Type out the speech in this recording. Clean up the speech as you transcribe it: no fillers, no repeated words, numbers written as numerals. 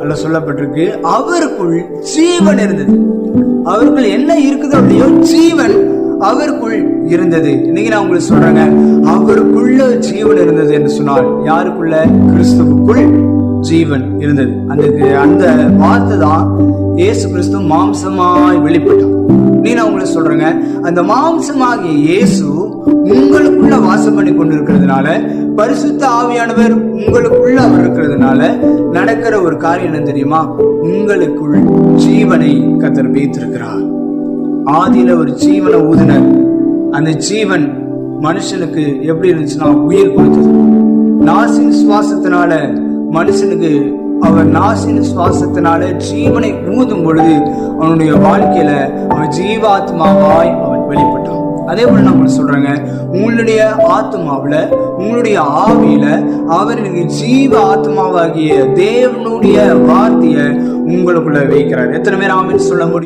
அல்ல சொல்லப்பட்டிருக்கு, அவருக்குள் ஜீவன் இருந்தது. அவருக்குள் என்ன இருக்குதோ இல்லையோ, ஜீவன் அவருக்குள் இருந்தது. இன்னைக்கு நான் உங்களுக்கு சொல்றேங்க, அவருக்குள்ள ஜீவன் இருந்தது என்று சொன்னால் யாருக்குள்ள? கிறிஸ்துவுக்குள் ஜீவன் இருந்தது. அந்த வார்த்தை தான் இயேசு கிறிஸ்து மாம்சமாய் வெளிப்பட்டார். நீ நான் உங்களுக்கு சொல்றேங்க, அந்த மாம்சமாகிய இயேசு உங்களுக்குள்ள வாசம் பண்ணி கொண்டு இருக்கிறதுனால, பரிசுத்த ஆவியானவர் உங்களுக்குள்ள அவர் இருக்கிறதுனால நடக்கிற ஒரு காரியம் என்ன தெரியுமா? உங்களுக்குள் ஜீவனை கர்த்தர் வைத்திருக்கிறார். ஆதியில ஒரு ஜீவனை ஊதினர். அந்த ஜீவன் மனுஷனுக்கு எப்படி இருந்துச்சுன்னா உயிர் கொடுத்தது. நாசின் சுவாசத்தினால மனுஷனுக்கு, அவர் நாசின் சுவாசத்தினால ஜீவனை ஊதும் பொழுது அவனுடைய வாழ்க்கையில அவன் ஜீவாத்மாவாய் அவன் வெளிப்பட்டான். அதே போல நான் சொல்றேங்க, உங்களுடைய ஆத்மாவில, உங்களுடைய ஆவியில அவர் ஜீவ ஆத்மாவாகிய தேவனுடைய வார்த்தையை உங்களுக்குள்ள வைக்கிறார். எத்தனை பேர் ஆமென் சொல்ல முடியும்?